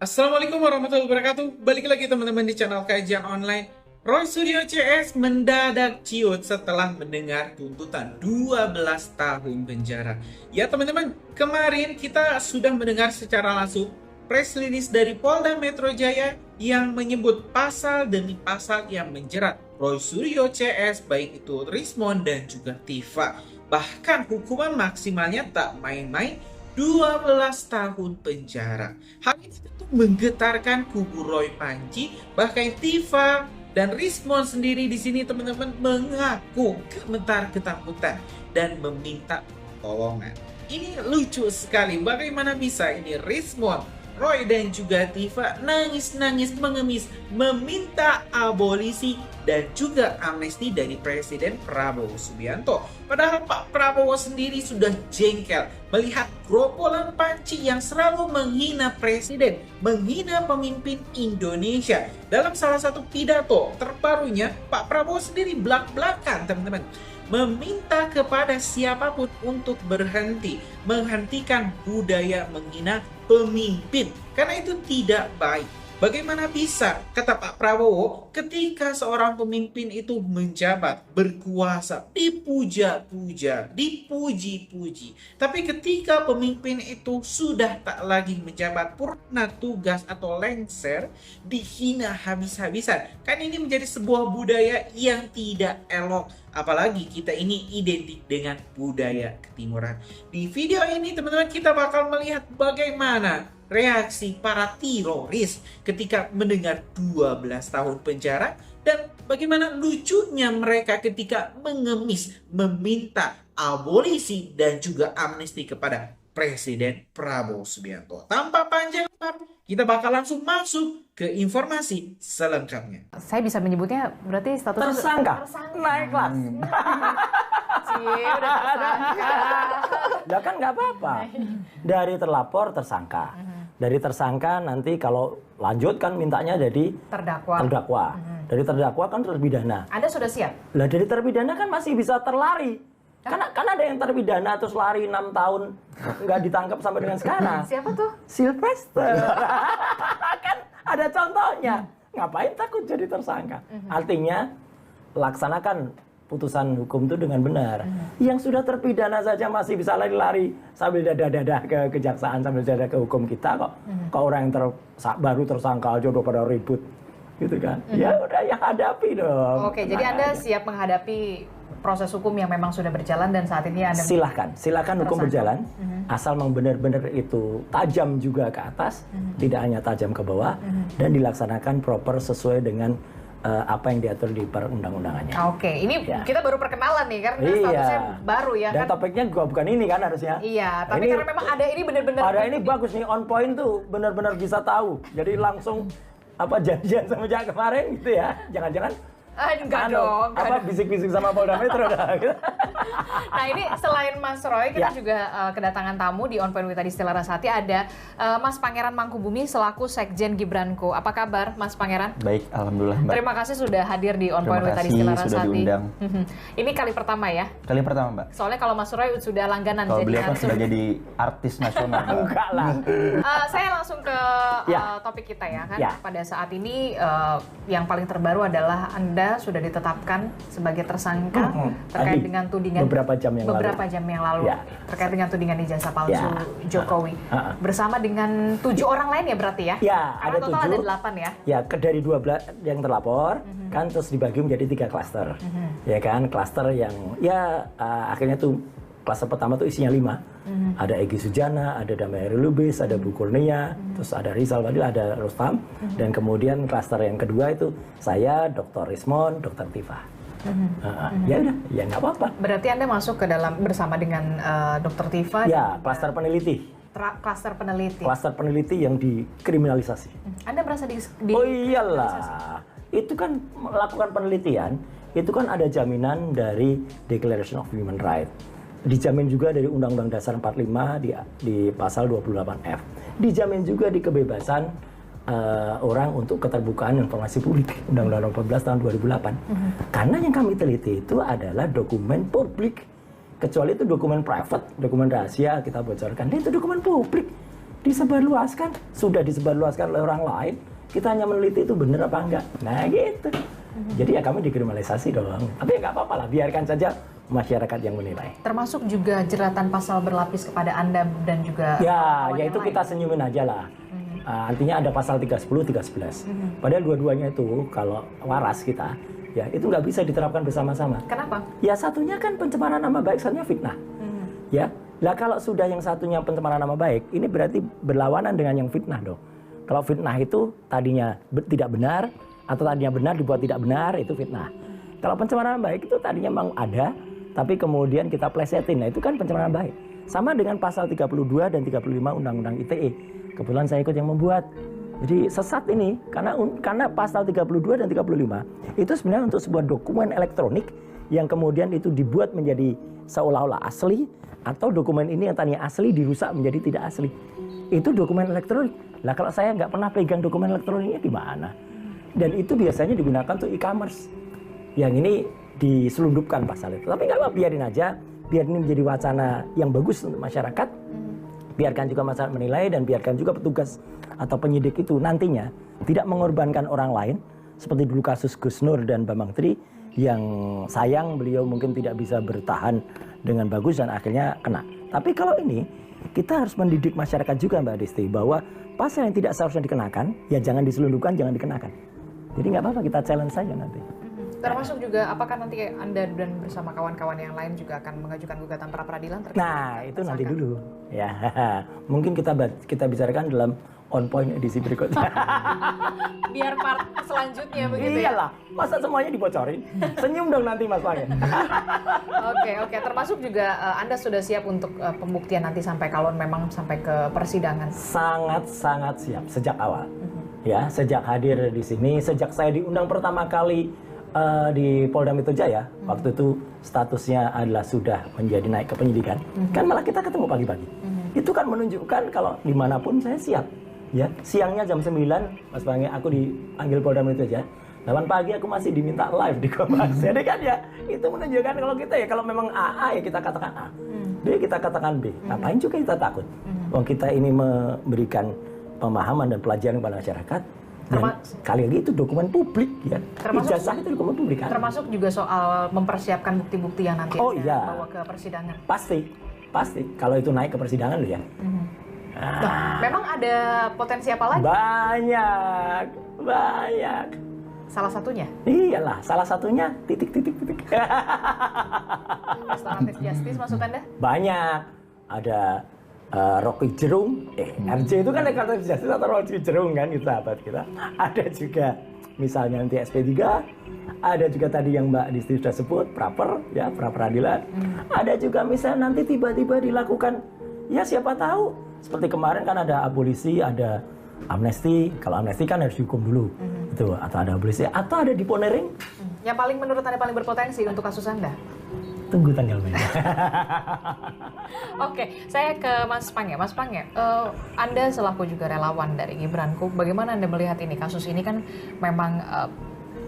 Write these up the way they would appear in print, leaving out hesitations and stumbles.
Assalamualaikum warahmatullahi wabarakatuh. Balik lagi teman-teman di channel kajian online. Roy Suryo CS mendadak ciut setelah mendengar tuntutan 12 tahun penjara. Ya teman-teman, kemarin kita sudah mendengar secara langsung press release dari Polda Metro Jaya yang menyebut pasal demi pasal yang menjerat Roy Suryo CS, baik itu Rismond dan juga Tifa. Bahkan hukuman maksimalnya tak main-main, 12 tahun penjara. Hal ini tentu menggetarkan kubu Roy Panji, bahkan Tifa dan Rismond sendiri di sini teman-teman mengaku gemetar ketakutan dan meminta pertolongan. Ini lucu sekali, bagaimana bisa ini Rismond, Roy dan juga Tifa nangis-nangis mengemis meminta abolisi dan juga amnesti dari Presiden Prabowo Subianto. Padahal Pak Prabowo sendiri sudah jengkel melihat gerombolan Panji yang selalu menghina Presiden, menghina pemimpin Indonesia. Dalam salah satu pidato terbarunya, Pak Prabowo sendiri belak-belakan teman-teman, meminta kepada siapapun untuk menghentikan budaya menghina pemimpin, karena itu tidak baik. Bagaimana bisa, kata Pak Prabowo, ketika seorang pemimpin itu menjabat, berkuasa, dipuja-puja, dipuji-puji. Tapi ketika pemimpin itu sudah tak lagi menjabat, purna tugas atau lengser, dihina habis-habisan. Kan ini menjadi sebuah budaya yang tidak elok. Apalagi kita ini identik dengan budaya ketimuran. Di video ini teman-teman kita bakal melihat bagaimana reaksi para teroris ketika mendengar 12 tahun penjara dan bagaimana lucunya mereka ketika mengemis meminta abolisi dan juga amnesti kepada Presiden Prabowo Subianto. Tanpa panjang lebar, kita bakal langsung masuk ke informasi selengkapnya. Saya bisa menyebutnya berarti statusnya Tersangka. Naik kelas. Cie, udah tersangka. Lah kan nggak apa-apa. Dari terlapor tersangka. Dari tersangka nanti kalau lanjut kan mintanya jadi Terdakwa. Dari terdakwa kan terpidana. Anda sudah siap? Lah dari terpidana kan masih bisa terlari. Kan ada yang terpidana terus lari 6 tahun nggak ditangkap sampai dengan sekarang. Siapa tuh? Sylvester. Kan ada contohnya. Ngapain takut jadi tersangka? Artinya laksanakan putusan hukum itu dengan benar. Yang sudah terpidana saja masih bisa lari-lari sambil dadah-dadah ke kejaksaan, sambil dadah ke hukum kita kok. Kalau orang yang baru tersangka aja udah pada ribut gitu kan. Ya udah ya hadapi dong. Oke, jadi Anda siap menghadapi proses hukum yang memang sudah berjalan dan saat ini Anda Silakan hukum berjalan, asal memang benar-benar itu tajam juga ke atas, tidak hanya tajam ke bawah, dan dilaksanakan proper sesuai dengan apa yang diatur di perundang-undangannya. Oke, ini kita baru perkenalan nih karena statusnya baru ya dan kan. topiknya bukan ini kan harusnya. Iya, tapi karena memang ada ini benar-benar. Ada ini bagus nih, on point tuh, benar-benar bisa tahu. Jadi langsung janjian sama kemarin gitu ya. Jangan-jangan enggak dong. Bisik-bisik sama Polda Metro dah. Nah ini selain Mas Roy, kita juga kedatangan tamu di On Point with Adistila Rasati. Ada Mas Pangeran Mangkubumi selaku Sekjen Gibranco. Apa kabar Mas Pangeran? Baik, alhamdulillah Mbak. Terima kasih sudah hadir di On Point with Adistila Rasati. Sudah diundang. Ini kali pertama ya? Kali pertama Mbak. Soalnya kalau Mas Roy sudah langganan. Kalau beliau kan sudah jadi artis nasional Mbak. Enggak lah. Saya langsung ke topik kita ya kan. Pada saat ini yang paling terbaru adalah Anda sudah ditetapkan sebagai tersangka terkait dengan tudingan beberapa jam yang lalu terkait dengan tudingan ijazah palsu Jokowi bersama dengan 7 orang lain ya berarti ya? Ya, karena ada total 7. ada 8 ya? Ya, dari 12 yang terlapor kan terus dibagi menjadi 3 klaster. Ya kan, klaster yang akhirnya tuh klaster pertama tuh isinya 5. Ada Egy Sujana, ada Damai Lubis, ada Bu Kurnia, terus ada Rizal Fadil, ada Rustam, dan kemudian klaster yang kedua itu saya, Dr. Rismond, Dr. Tifa. Ya udah, ya nggak apa-apa. Berarti Anda masuk ke dalam bersama dengan Dr. Tifa? Ya, klaster peneliti. Klaster peneliti. Klaster peneliti yang dikriminalisasi. Anda merasa Oh iyalah, itu kan melakukan penelitian, itu kan ada jaminan dari Declaration of Human Rights. Dijamin juga dari Undang-Undang Dasar 45 di pasal 28F. Dijamin juga di kebebasan orang untuk keterbukaan informasi publik, Undang-Undang 14 tahun 2008. Karena yang kami teliti itu adalah dokumen publik. Kecuali itu dokumen private, dokumen rahasia kita bocorkan. Itu dokumen publik. disebarluaskan, sudah disebarluaskan oleh orang lain, kita hanya meneliti itu benar apa enggak. Nah gitu. Jadi ya kami dikriminalisasi dong. Tapi ya nggak apa-apa lah, biarkan saja masyarakat yang menilai. Termasuk juga jeratan pasal berlapis kepada Anda dan juga ya itu kita senyumin aja lah. Artinya ada pasal 310, 311. Padahal dua-duanya itu kalau waras kita, ya itu nggak bisa diterapkan bersama-sama. Kenapa? Ya satunya kan pencemaran nama baik, satunya fitnah. Ya, lah kalau sudah yang satunya pencemaran nama baik, ini berarti berlawanan dengan yang fitnah dong. Kalau fitnah itu tadinya tidak benar, atau tadinya benar dibuat tidak benar, itu fitnah. Kalau pencemaran nama baik itu tadinya memang ada, tapi kemudian kita plesetin, nah itu kan pencemaran nama baik. Sama dengan pasal 32 dan 35 Undang-Undang ITE. Kebetulan saya ikut yang membuat. Jadi sesat ini karena pasal 32 dan 35 itu sebenarnya untuk sebuah dokumen elektronik yang kemudian itu dibuat menjadi seolah-olah asli, atau dokumen ini yang tadinya asli dirusak menjadi tidak asli. Itu dokumen elektronik. Lah kalau saya nggak pernah pegang dokumen elektroniknya di mana? Dan itu biasanya digunakan untuk e-commerce. Yang ini diselundupkan pasal itu. Tapi nggak apa, biarin aja. Biar ini menjadi wacana yang bagus untuk masyarakat. Biarkan juga masyarakat menilai, dan biarkan juga petugas atau penyidik itu nantinya tidak mengorbankan orang lain. Seperti dulu kasus Gus Nur dan Bambang Tri, yang sayang beliau mungkin tidak bisa bertahan dengan bagus dan akhirnya kena. Tapi kalau ini, kita harus mendidik masyarakat juga Mbak Desti, bahwa pasal yang tidak seharusnya dikenakan, ya jangan diselundupkan, jangan dikenakan. Jadi nggak apa-apa, kita challenge saja nanti. Termasuk juga apakah nanti Anda dan bersama kawan-kawan yang lain juga akan mengajukan gugatan pra peradilan terkait? Nah, itu nanti dulu. Ya, mungkin kita bicarakan dalam On Point edisi berikutnya. Biar part selanjutnya begitu. Iyalah, masa semuanya dibocorin? Senyum dong nanti Mas Pange. Oke. Termasuk juga Anda sudah siap untuk pembuktian nanti sampai kalau memang sampai ke persidangan? Sangat siap sejak awal. Ya, sejak hadir di sini, sejak saya diundang pertama kali di Polda Metro Jaya, waktu itu statusnya adalah sudah menjadi naik ke penyidikan. Kan malah kita ketemu pagi-pagi. Itu kan menunjukkan kalau dimanapun saya siap. Ya, siangnya jam 9, Mas Pange, aku dipanggil Polda Metro Jaya. 8 pagi aku masih diminta live di Kompas. Jadi kan ya, itu menunjukkan kalau kita ya, kalau memang A ya kita katakan A. B kita katakan B. Ngapain juga kita takut? Wong kita ini memberikan pemahaman dan pelajaran kepada masyarakat. Dan kali lagi itu dokumen publik ya. Ijazah itu dokumen publik kan. Termasuk juga soal mempersiapkan bukti-bukti yang nanti bawa ke persidangan. Pasti. Kalau itu naik ke persidangan loh ya. Memang ada potensi apa lagi? Banyak. Salah satunya? Iyalah, salah satunya titik. Restoratif justice maksud Anda? Banyak. Ada Rocky Gerung, RJ itu kan restoratif justice atau Rocky Gerung kan, itu sahabat kita. Ada juga misalnya nanti SP3, ada juga tadi yang Mbak Disti sudah sebut, pra peradilan. Ada juga misalnya nanti tiba-tiba dilakukan, ya siapa tahu, seperti kemarin kan ada abolisi, ada amnesti. Kalau amnesti kan harus dihukum dulu, itu, atau ada abolisi, atau ada deponering. Yang paling menurut Anda paling berpotensi untuk kasus Anda? Tunggu tanggal mainnya. Oke, saya ke Mas Pange. Mas Pange, Anda selaku juga relawan dari Gibranku, bagaimana Anda melihat ini? Kasus ini kan memang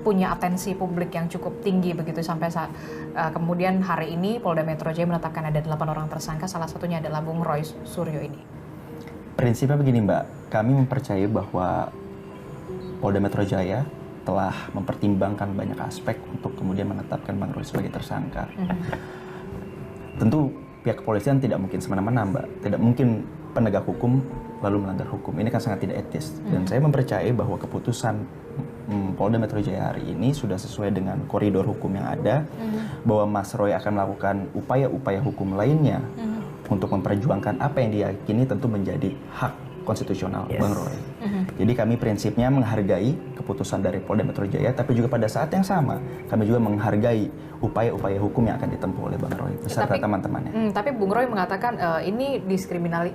punya atensi publik yang cukup tinggi begitu sampai kemudian hari ini Polda Metro Jaya menetapkan ada 8 orang tersangka, salah satunya adalah Bung Roy Suryo ini. Prinsipnya begini Mbak, kami mempercayai bahwa Polda Metro Jaya telah mempertimbangkan banyak aspek untuk kemudian menetapkan Bang Roy sebagai tersangka. Tentu pihak kepolisian tidak mungkin semena-mena Mbak, tidak mungkin penegak hukum lalu melanggar hukum. Ini kan sangat tidak etis. Dan saya mempercayai bahwa keputusan Polda Metro Jaya hari ini sudah sesuai dengan koridor hukum yang ada, bahwa Mas Roy akan melakukan upaya-upaya hukum lainnya untuk memperjuangkan apa yang diyakini tentu menjadi hak konstitusional Bang Roy. Jadi kami prinsipnya menghargai keputusan dari Polda Metro Jaya, tapi juga pada saat yang sama kami juga menghargai upaya-upaya hukum yang akan ditempuh oleh Bang Roy beserta teman-temannya. Tapi Bung Roy mengatakan ini diskriminasi.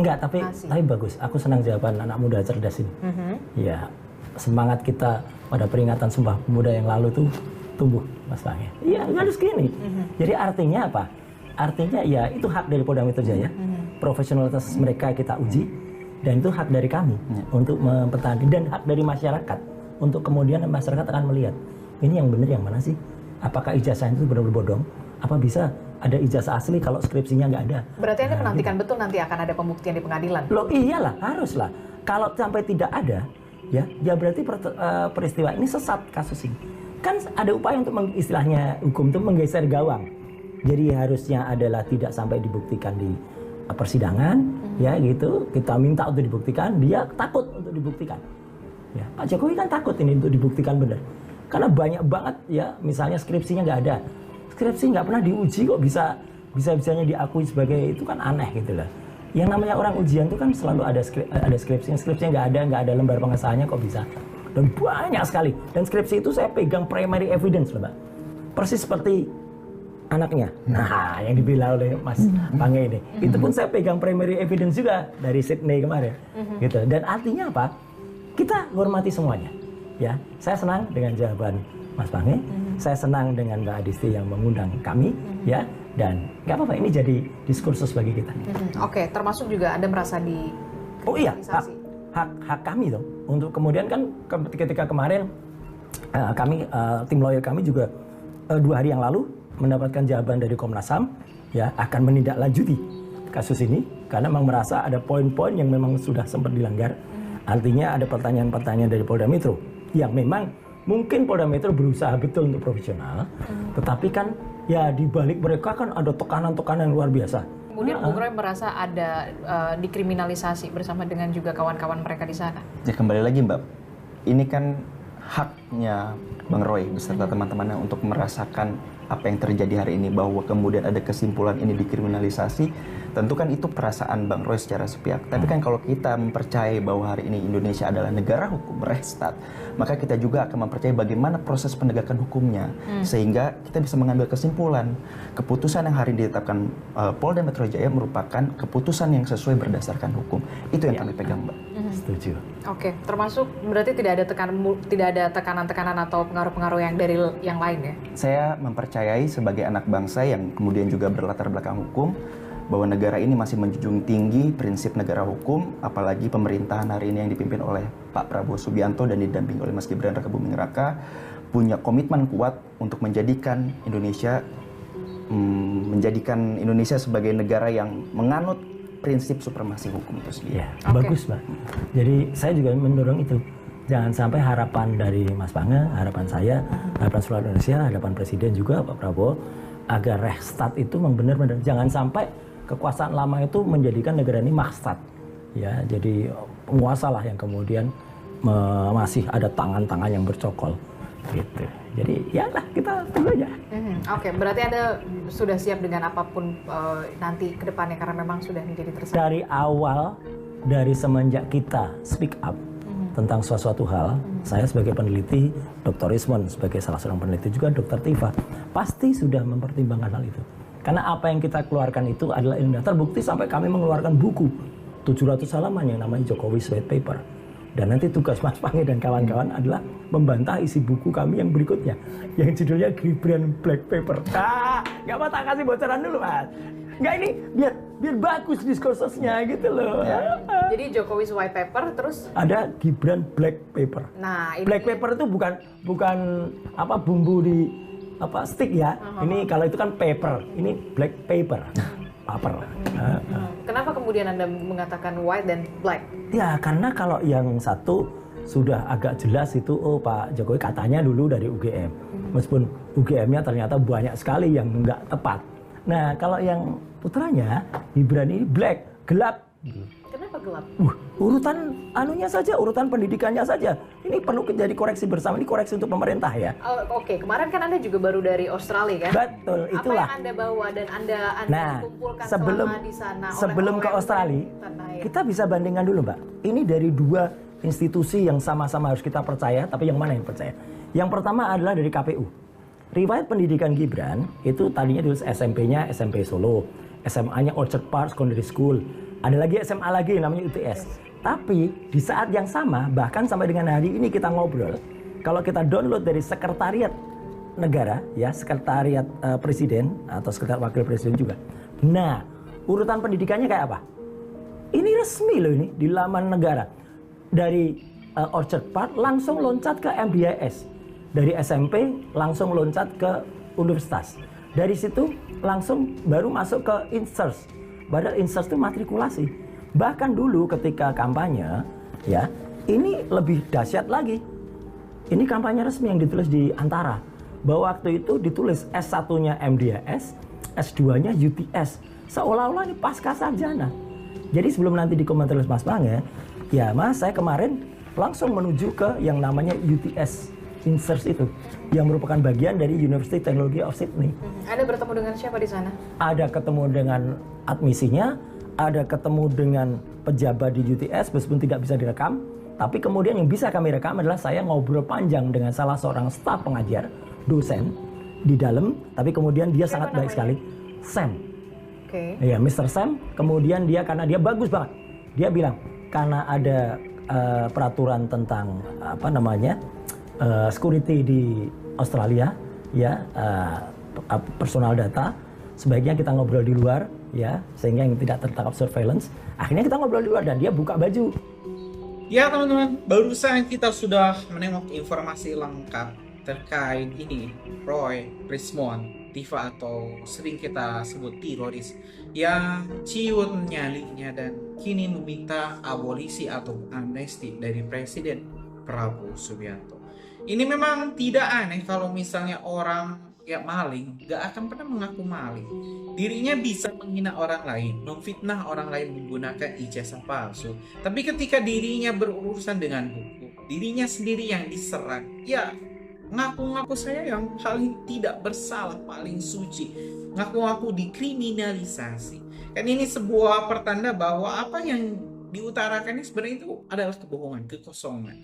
Enggak, tapi bagus. Aku senang jawaban anak muda cerdas ini. Ya, semangat kita pada peringatan Sumpah Pemuda yang lalu tuh tumbuh, Mas Pange. Iya, harus gini. Jadi artinya apa? Artinya ya itu hak dari Polda Metro Jaya. Profesionalitas mereka kita uji, dan itu hak dari kami untuk mempertahankan, dan hak dari masyarakat untuk kemudian masyarakat akan melihat ini yang benar yang mana sih? Apakah ijazah itu benar-benar bodong Apa bisa ada ijazah asli kalau skripsinya nggak ada? Berarti Anda menantikan gitu. betul nanti akan ada pembuktian di pengadilan? Loh iyalah, haruslah. Kalau sampai tidak ada, ya berarti peristiwa ini sesat kasus ini. Kan ada upaya untuk istilahnya hukum itu menggeser gawang. Jadi harusnya adalah tidak sampai dibuktikan di persidangan, ya gitu. Kita minta untuk dibuktikan, dia takut untuk dibuktikan. Ya, Pak Jokowi kan takut ini untuk dibuktikan benar. Karena banyak banget ya, misalnya skripsinya nggak ada. Skripsi nggak pernah diuji kok bisa-bisanya diakui sebagai itu kan aneh gitu lah. Yang namanya orang ujian itu kan selalu ada skripsinya nggak ada lembar pengesahannya kok bisa. Dan banyak sekali. Dan skripsi itu saya pegang primary evidence loh Mbak. Persis seperti anaknya. Nah, yang dibela oleh Mas Pange ini. Itu pun saya pegang primary evidence juga dari Sydney kemarin. Gitu. Dan artinya apa? Kita hormati semuanya. Ya, saya senang dengan jawaban Mas Pange, saya senang dengan Mbak Adisti yang mengundang kami, ya, dan nggak apa-apa ini jadi diskursus bagi kita. Oke, termasuk juga Anda merasa di Oh iya, hak kami dong. Untuk kemudian kan ketika kemarin kami tim lawyer kami juga 2 hari yang lalu mendapatkan jawaban dari Komnas HAM, ya akan menindaklanjuti kasus ini karena memang merasa ada poin-poin yang memang sudah sempat dilanggar. Artinya ada pertanyaan-pertanyaan dari Polda Metro yang memang mungkin Polda Metro berusaha betul untuk profesional, tetapi kan ya di balik mereka kan ada tekanan-tekanan luar biasa. Kemudian Bung Roy merasa ada dikriminalisasi bersama dengan juga kawan-kawan mereka di sana. Ya kembali lagi Mbak, ini kan haknya Bang Roy beserta teman-temannya untuk merasakan apa yang terjadi hari ini, bahwa kemudian ada kesimpulan ini dikriminalisasi, tentu kan itu perasaan Bang Roy secara sepihak. Tapi kan kalau kita mempercayai bahwa hari ini Indonesia adalah negara hukum, Rechtsstaat, maka kita juga akan mempercayai bagaimana proses penegakan hukumnya, sehingga kita bisa mengambil kesimpulan keputusan yang hari ini ditetapkan Polda Metro Jaya merupakan keputusan yang sesuai berdasarkan hukum. Itu yang kami pegang, Mbak. Setuju. Oke, termasuk berarti tidak ada tekanan-tekanan atau pengaruh-pengaruh yang dari yang lain ya? Saya mempercayai sebagai anak bangsa yang kemudian juga berlatar belakang hukum, bahwa negara ini masih menjunjung tinggi prinsip negara hukum, apalagi pemerintahan hari ini yang dipimpin oleh Pak Prabowo Subianto dan didampingi oleh Mas Gibran Rakabuming Raka punya komitmen kuat untuk menjadikan Indonesia sebagai negara yang menganut prinsip supremasi hukum itu sendiri. Ya, bagus Mbak. Jadi saya juga mendorong itu. Jangan sampai harapan dari Mas Pange, harapan saya, harapan seluruh Indonesia, harapan Presiden juga Pak Prabowo, agar Rechtsstaat itu memang benar-benar jangan sampai kekuasaan lama itu menjadikan negara ini maksat. Ya, jadi penguasa lah yang kemudian masih ada tangan-tangan yang bercokol. Gitu. Jadi ya lah kita tunggu aja. Oke, berarti Anda sudah siap dengan apapun nanti ke depannya karena memang sudah menjadi tersangka. Dari awal, dari semenjak kita speak up tentang suatu hal, saya sebagai peneliti, Dr. Ismon sebagai salah seorang peneliti juga, Dr. Tifa, pasti sudah mempertimbangkan hal itu. Karena apa yang kita keluarkan itu adalah ilmiah. Terbukti sampai kami mengeluarkan buku 700 halaman yang namanya Jokowi's White Paper. Dan nanti tugas Mas Pange dan kawan-kawan adalah membantah isi buku kami yang berikutnya, yang judulnya Gibran Black Paper. Nggak apa tak kasih bocoran dulu Mas. Nggak, ini biar bagus diskursusnya gitu loh. Ya. Jadi Jokowi's White Paper terus Ada Gibran Black Paper. nah ini Black paper itu bukan apa bumbu di apa stick ya. Ini kalau itu kan paper, ini black paper. Paper. Kenapa kemudian Anda mengatakan white dan black? Ya karena kalau yang satu sudah agak jelas itu, oh Pak Jokowi katanya dulu dari UGM. Meskipun UGM-nya ternyata banyak sekali yang nggak tepat. Nah kalau yang putranya Gibran ini black, gelap. Kenapa gelap? Urutan anunya saja, urutan pendidikannya saja. Ini perlu jadi koreksi bersama, ini koreksi untuk pemerintah ya. Oke, kemarin kan Anda juga baru dari Australia kan? Betul, itulah. Apa yang Anda bawa dan Anda kumpulkan selama di sana sebelum ke Australia, kita bisa bandingkan dulu Mbak. Ini dari 2 institusi yang sama-sama harus kita percaya, tapi yang mana yang percaya? Yang pertama adalah dari KPU. Riwayat pendidikan Gibran itu tadinya dulu SMP-nya SMP Solo, SMA-nya Orchard Park Secondary School, ada lagi SMA lagi namanya UTS. Tapi di saat yang sama, bahkan sampai dengan hari ini kita ngobrol, kalau kita download dari sekretariat negara, ya sekretariat presiden atau sekretariat wakil presiden juga. Nah, urutan pendidikannya kayak apa? Ini resmi loh ini di laman negara. Dari Orchard Park langsung loncat ke MBIS. Dari SMP langsung loncat ke universitas. Dari situ langsung baru masuk ke insert. Padahal insert itu matrikulasi. Bahkan dulu ketika kampanye, ya, ini lebih dahsyat lagi. Ini kampanye resmi yang ditulis di Antara. Bahwa waktu itu ditulis S1-nya MDAS, S2-nya UTS. Seolah-olah ini pasca sarjana. Jadi sebelum nanti dikomentari Mas Pange, ya Mas, saya kemarin langsung menuju ke yang namanya UTS Insert itu, yang merupakan bagian dari University Technology of Sydney. Ada bertemu dengan siapa di sana? Ada ketemu dengan admisinya, ada ketemu dengan pejabat di UTS, meskipun tidak bisa direkam. Tapi kemudian yang bisa kami rekam adalah saya ngobrol panjang dengan salah seorang staf pengajar, dosen di dalam. Tapi kemudian dia Siapa sangat baik namanya? sekali, Sam. Oke. Ya, Mr. Sam. Kemudian dia, karena dia bagus banget, dia bilang karena ada peraturan tentang apa namanya security di Australia, ya, personal data, sebaiknya kita ngobrol di luar, ya, sehingga yang tidak tertangkap surveillance. Akhirnya kita ngobrol di luar dan dia buka baju. Ya teman-teman, barusan kita sudah menengok informasi lengkap terkait ini Roy Richmond, Tifa atau sering kita sebut teroris yang ciut nyalinya dan kini meminta abolisi atau amnesti dari Presiden Prabowo Subianto. Ini memang tidak aneh kalau misalnya orang ya maling gak akan pernah mengaku maling. Dirinya bisa menghina orang lain, memfitnah orang lain menggunakan ijazah palsu. Tapi ketika dirinya berurusan dengan hukum, dirinya sendiri yang diserang, ya ngaku-ngaku saya yang paling tidak bersalah, paling suci. Ngaku-ngaku dikriminalisasi. Kan ini sebuah pertanda bahwa apa yang diutarakan ini sebenarnya itu adalah kebohongan, kekosongan.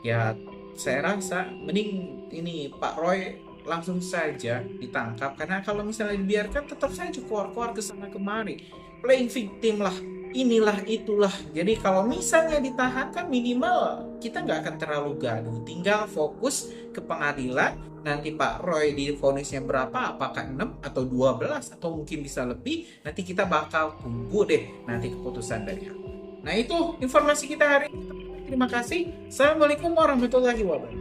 Ya saya rasa mending ini Pak Roy langsung saja ditangkap, karena kalau misalnya dibiarkan tetap saja keluar-keluar ke sana kemari, playing victim lah, inilah itulah. Jadi kalau misalnya ditahan kan minimal kita nggak akan terlalu gaduh, tinggal fokus ke pengadilan. Nanti Pak Roy divonisnya berapa, apakah 6 atau 12 atau mungkin bisa lebih, nanti kita bakal tunggu deh nanti keputusan dari hakim. Nah itu informasi kita hari ini. Terima kasih. Assalamualaikum warahmatullahi wabarakatuh.